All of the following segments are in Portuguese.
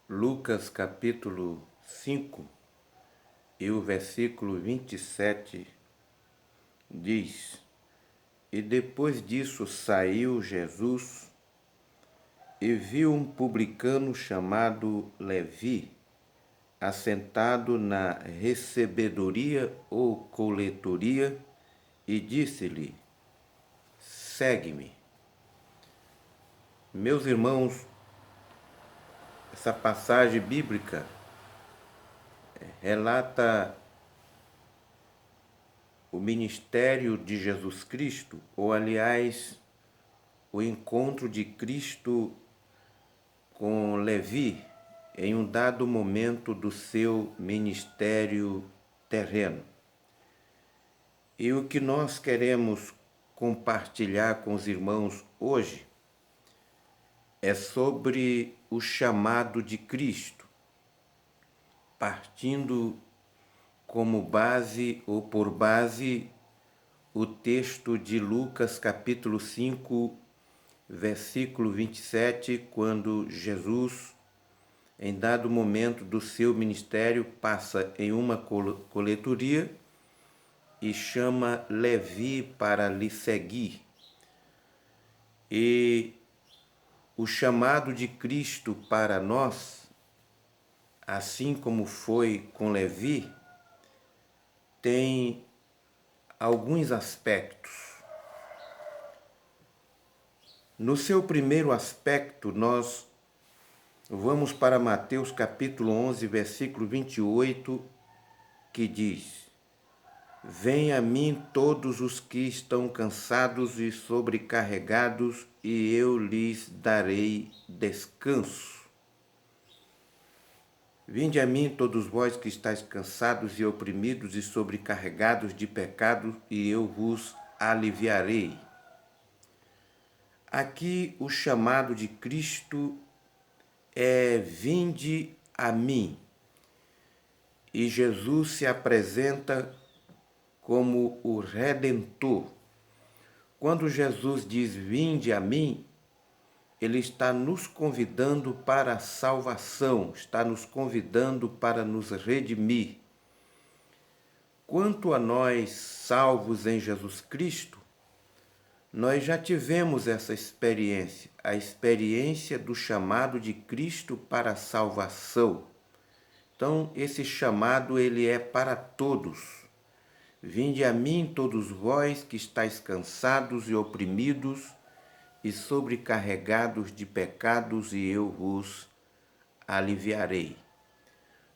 Lucas capítulo 5 e o versículo 27 diz: E depois disso saiu Jesus e viu um publicano chamado Levi, assentado na recebedoria ou coletoria, e disse-lhe: Segue-me. Meus irmãos, essa passagem bíblica relata o ministério de Jesus Cristo, ou aliás, o encontro de Cristo com Levi em um dado momento do seu ministério terreno. E o que nós queremos compartilhar com os irmãos hoje é sobre o chamado de Cristo, partindo como base ou por base o texto de Lucas capítulo 5, versículo 27, quando Jesus, em dado momento do seu ministério, passa em uma coletoria e chama Levi para lhe seguir. E o chamado de Cristo para nós, assim como foi com Levi, tem alguns aspectos. No seu primeiro aspecto, nós vamos para Mateus capítulo 11, versículo 28, que diz: Venha a mim todos os que estão cansados e sobrecarregados, e eu lhes darei descanso. Vinde a mim todos vós que estáis cansados e oprimidos e sobrecarregados de pecado, e eu vos aliviarei. Aqui o chamado de Cristo é: vinde a mim. E Jesus se apresenta como o Redentor. Quando Jesus diz vinde a mim, ele está nos convidando para a salvação, está nos convidando para nos redimir. Quanto a nós, salvos em Jesus Cristo, nós já tivemos essa experiência, a experiência do chamado de Cristo para a salvação. Então, esse chamado ele é para todos. Vinde a mim todos vós que estáis cansados e oprimidos e sobrecarregados de pecados, e eu vos aliviarei.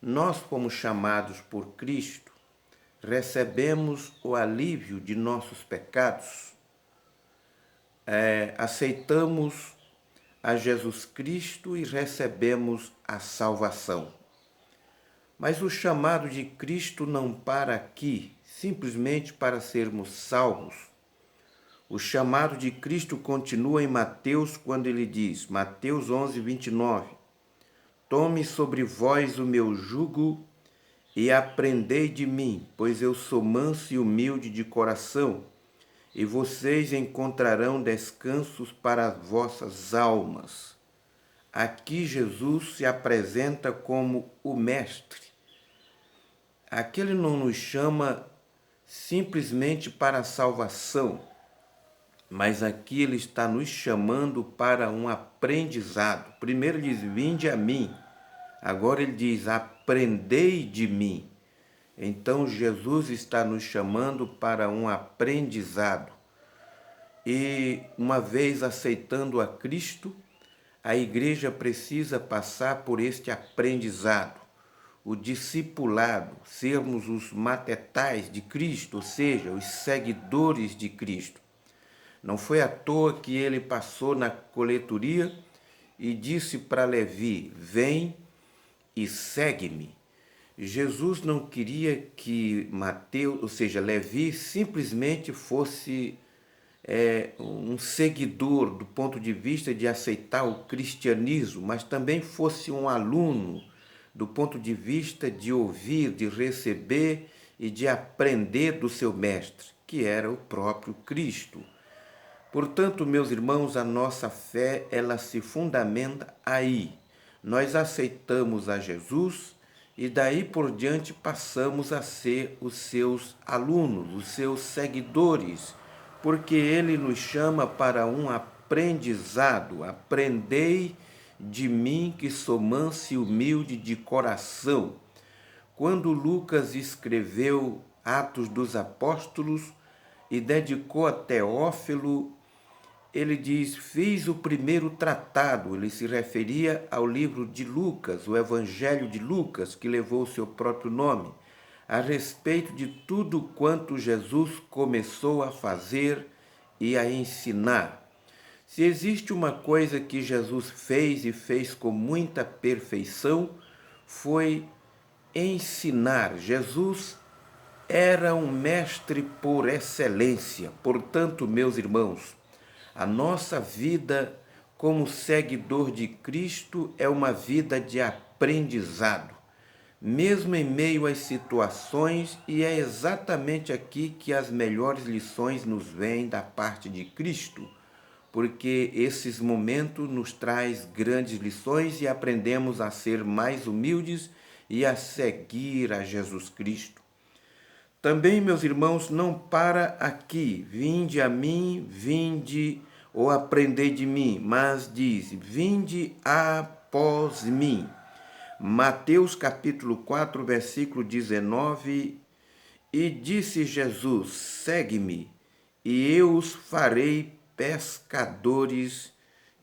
Nós fomos chamados por Cristo, recebemos o alívio de nossos pecados, aceitamos a Jesus Cristo e recebemos a salvação. Mas o chamado de Cristo não para aqui, simplesmente para sermos salvos. O chamado de Cristo continua em Mateus, quando ele diz, Mateus 11, 29, Tome sobre vós o meu jugo e aprendei de mim, pois eu sou manso e humilde de coração, e vocês encontrarão descansos para as vossas almas. Aqui Jesus se apresenta como o Mestre. Aqui ele não nos chama simplesmente para a salvação, mas aqui ele está nos chamando para um aprendizado. Primeiro ele diz, vinde a mim. Agora ele diz, aprendei de mim. Então Jesus está nos chamando para um aprendizado. E uma vez aceitando a Cristo, a igreja precisa passar por este aprendizado, o discipulado, sermos os matetais de Cristo, ou seja, os seguidores de Cristo. Não foi à toa que ele passou na coletoria e disse para Levi, vem e segue-me. Jesus não queria que Mateus, ou seja, Levi, simplesmente fosse um seguidor do ponto de vista de aceitar o cristianismo, mas também fosse um aluno do ponto de vista de ouvir, de receber e de aprender do seu mestre, que era o próprio Cristo. Portanto, meus irmãos, a nossa fé, ela se fundamenta aí, nós aceitamos a Jesus e daí por diante passamos a ser os seus alunos, os seus seguidores, porque ele nos chama para um aprendizado. Aprendei de mim que sou manso e humilde de coração. Quando Lucas escreveu Atos dos Apóstolos e dedicou a Teófilo, ele diz: fiz o primeiro tratado. Ele se referia ao livro de Lucas, o Evangelho de Lucas, que levou o seu próprio nome, a respeito de tudo quanto Jesus começou a fazer e a ensinar. Se existe uma coisa que Jesus fez e fez com muita perfeição, foi ensinar. Jesus era um mestre por excelência. Portanto, meus irmãos, a nossa vida como seguidor de Cristo é uma vida de aprendizado, mesmo em meio às situações, e é exatamente aqui que as melhores lições nos vêm da parte de Cristo, porque esses momentos nos traz grandes lições e aprendemos a ser mais humildes e a seguir a Jesus Cristo. Também, meus irmãos, não para aqui, vinde a mim, vinde ou aprendei de mim, mas diz, vinde após mim. Mateus capítulo 4, versículo 19, e disse Jesus, segue-me, e eu os farei pescadores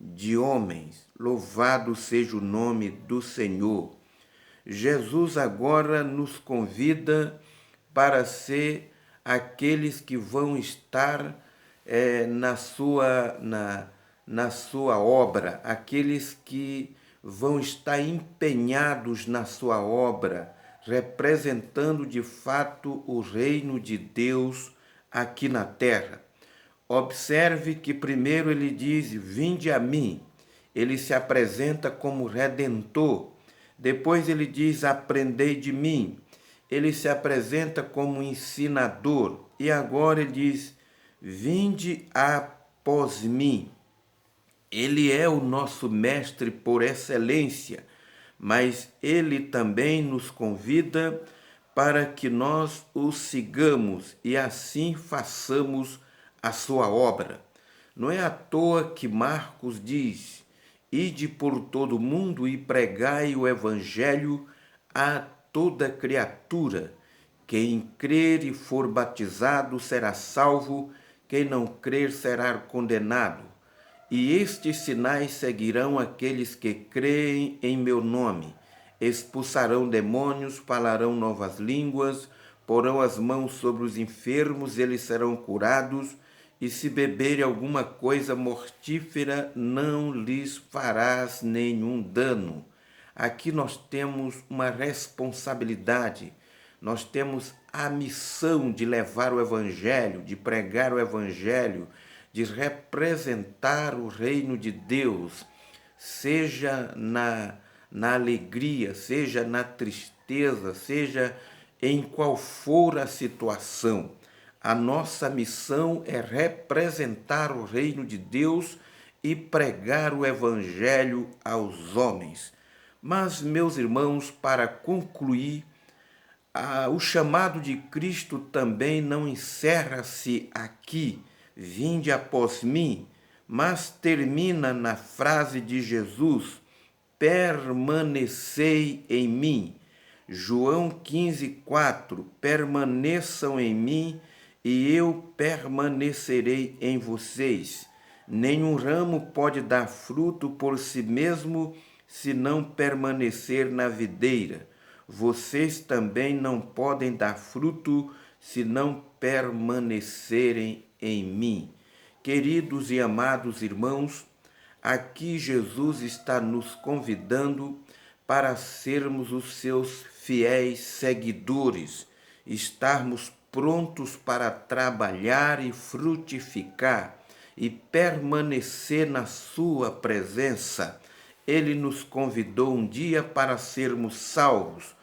de homens. Louvado seja o nome do Senhor. Jesus agora nos convida para ser aqueles que vão estar na sua obra, aqueles que vão estar empenhados na sua obra, representando de fato o reino de Deus aqui na terra. Observe que primeiro ele diz, vinde a mim. Ele se apresenta como redentor. Depois ele diz, aprendei de mim. Ele se apresenta como ensinador. E agora ele diz, vinde após mim. Ele é o nosso mestre por excelência, mas ele também nos convida para que nós o sigamos e assim façamos a sua obra. Não é à toa que Marcos diz, ide por todo o mundo e pregai o evangelho a toda criatura. Quem crer e for batizado será salvo, quem não crer será condenado. E estes sinais seguirão aqueles que creem em meu nome. Expulsarão demônios, falarão novas línguas, porão as mãos sobre os enfermos, eles serão curados, e se beberem alguma coisa mortífera, não lhes farás nenhum dano. Aqui nós temos uma responsabilidade, nós temos a missão de levar o Evangelho, de pregar o Evangelho, de representar o reino de Deus, seja na alegria, seja na tristeza, seja em qual for a situação. A nossa missão é representar o reino de Deus e pregar o Evangelho aos homens. Mas, meus irmãos, para concluir, o chamado de Cristo também não encerra-se aqui, vinde após mim, mas termina na frase de Jesus, permanecei em mim. João 15:4, permaneçam em mim e eu permanecerei em vocês. Nenhum ramo pode dar fruto por si mesmo se não permanecer na videira. Vocês também não podem dar fruto se não permanecerem em mim. Queridos e amados irmãos, aqui Jesus está nos convidando para sermos os seus fiéis seguidores, estarmos prontos para trabalhar e frutificar e permanecer na sua presença. Ele nos convidou um dia para sermos salvos,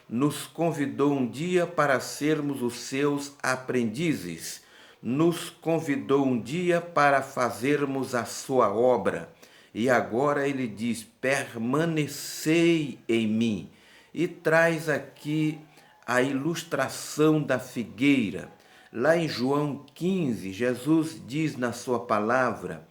nos convidou um dia para sermos os seus aprendizes, nos convidou um dia para fazermos a sua obra. E agora ele diz: permanecei em mim. E traz aqui a ilustração da figueira. Lá em João 15, Jesus diz na sua palavra: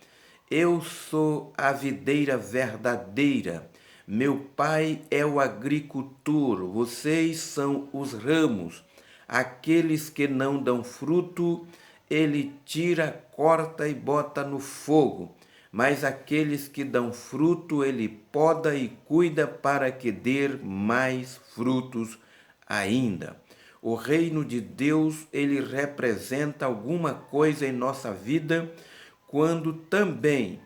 eu sou a videira verdadeira, meu pai é o agricultor, vocês são os ramos. Aqueles que não dão fruto, ele tira, corta e bota no fogo. Mas aqueles que dão fruto, ele poda e cuida para que dê mais frutos ainda. O reino de Deus, ele representa alguma coisa em nossa vida quando também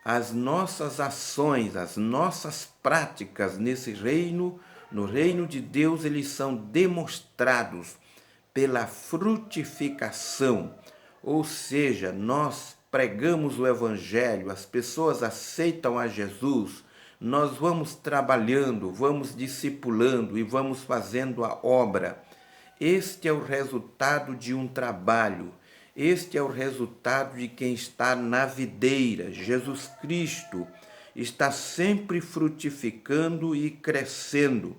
as nossas ações, as nossas práticas nesse reino, no reino de Deus, eles são demonstrados pela frutificação. Ou seja, nós pregamos o evangelho, as pessoas aceitam a Jesus, nós vamos trabalhando, vamos discipulando e vamos fazendo a obra. Este é o resultado de um trabalho. Este é o resultado de quem está na videira. Jesus Cristo está sempre frutificando e crescendo.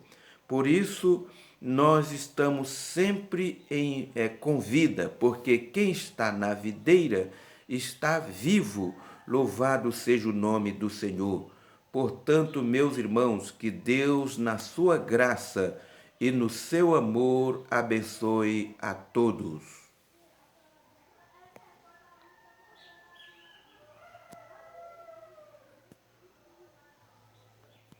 Por isso, nós estamos sempre com vida, porque quem está na videira está vivo. Louvado seja o nome do Senhor. Portanto, meus irmãos, que Deus, na sua graça e no seu amor, abençoe a todos.